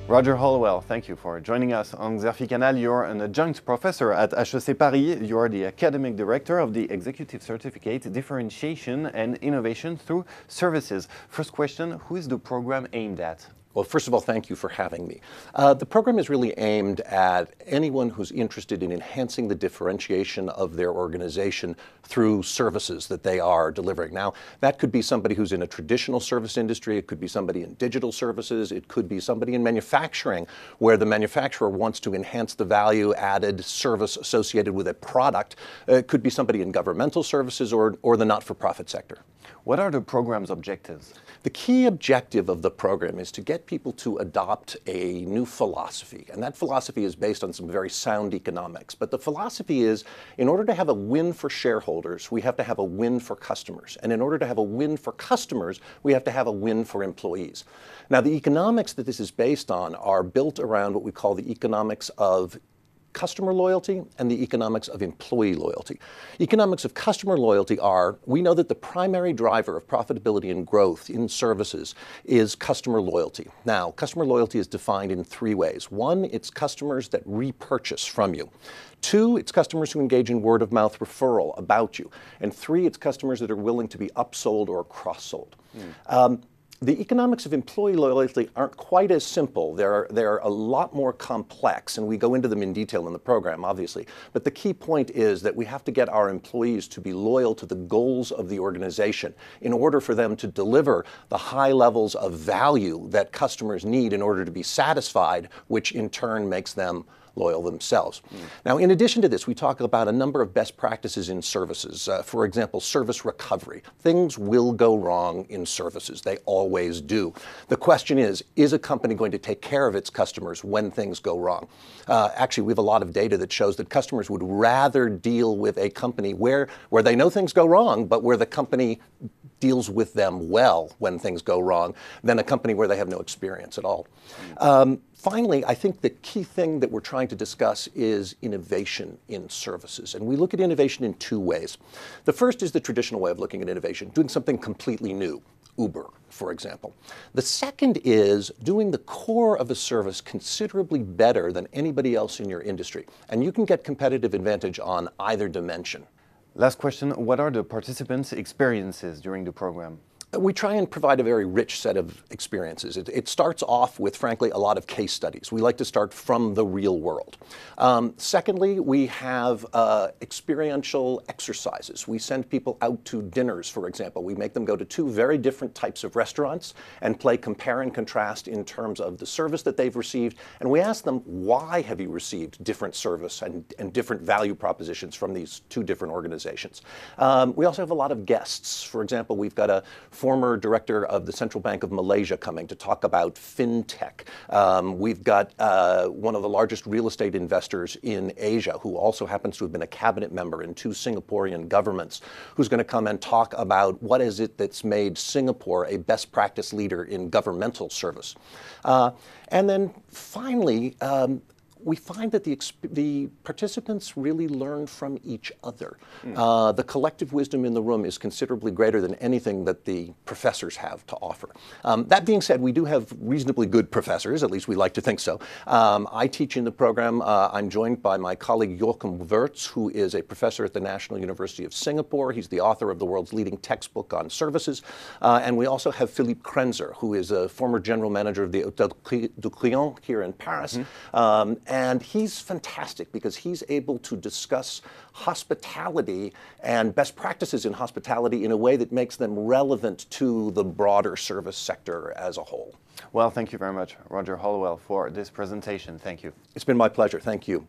Roger Hallowell, thank you for joining us on Xerfi Canal. You're an adjunct professor at HEC Paris. You're the academic director of the Executive Certificate Differentiation and Innovation through Services. First question, who is the program aimed at? Well, first of all, thank you for having me. The program is really aimed at anyone who's interested in enhancing the differentiation of their organization through services that they are delivering. Now, that could be somebody who's in a traditional service industry, it could be somebody in digital services, it could be somebody in manufacturing, where the manufacturer wants to enhance the value-added service associated with a product. It could be somebody in governmental services or the not-for-profit sector. What are the program's objectives? The key objective of the program is to get people to adopt a new philosophy, and that philosophy is based on some very sound economics. But the philosophy is, in order to have a win for shareholders, we have to have a win for customers. And in order to have a win for customers, we have to have a win for employees. Now, the economics that this is based on are built around what we call the economics of customer loyalty and the economics of employee loyalty. Economics of customer loyalty are, we know that the primary driver of profitability and growth in services is customer loyalty. Now, customer loyalty is defined in three ways. One, it's customers that repurchase from you. Two, it's customers who engage in word-of-mouth referral about you. And three, it's customers that are willing to be upsold or cross-sold. The economics of employee loyalty aren't quite as simple. They're a lot more complex, and we go into them in detail in the program, obviously. But the key point is that we have to get our employees to be loyal to the goals of the organization in order for them to deliver the high levels of value that customers need in order to be satisfied, which in turn makes them loyal themselves. Now, in addition to this, we talk about a number of best practices in services. For example, service recovery. Things will go wrong in services. They always do. The question is a company going to take care of its customers when things go wrong? Actually, we have a lot of data that shows that customers would rather deal with a company where they know things go wrong, but where the company deals with them well when things go wrong, than a company where they have no experience at all. Finally, I think the key thing that we're trying to discuss is innovation in services. And we look at innovation in two ways. The first is the traditional way of looking at innovation, doing something completely new. Uber, for example. The second is doing the core of a service considerably better than anybody else in your industry. And you can get competitive advantage on either dimension. Last question, what are the participants' experiences during the program? We try and provide a very rich set of experiences. It starts off with, frankly, a lot of case studies. We like to start from the real world. Secondly, we have experiential exercises. We send people out to dinners, for example. We make them go to two very different types of restaurants and play compare and contrast in terms of the service that they've received. And we ask them, why have you received different service and different value propositions from these two different organizations? We also have a lot of guests. For example, we've got a former director of the Central Bank of Malaysia coming to talk about fintech. We've got one of the largest real estate investors in Asia, who also happens to have been a cabinet member in two Singaporean governments, who's going to come and talk about what is it that's made Singapore a best practice leader in governmental service. And then finally, we find that the participants really learn from each other. The collective wisdom in the room is considerably greater than anything that the professors have to offer. That being said, we do have reasonably good professors, at least we like to think so. I teach in the program. I'm joined by my colleague Joachim Wirtz, who is a professor at the National University of Singapore. He's the author of the world's leading textbook on services. And we also have Philippe Krenzer, who is a former general manager of the Hôtel du Crillon here in Paris. And he's fantastic because he's able to discuss hospitality and best practices in hospitality in a way that makes them relevant to the broader service sector as a whole. Well, thank you very much, Roger Hallowell, for this presentation. Thank you. It's been my pleasure. Thank you.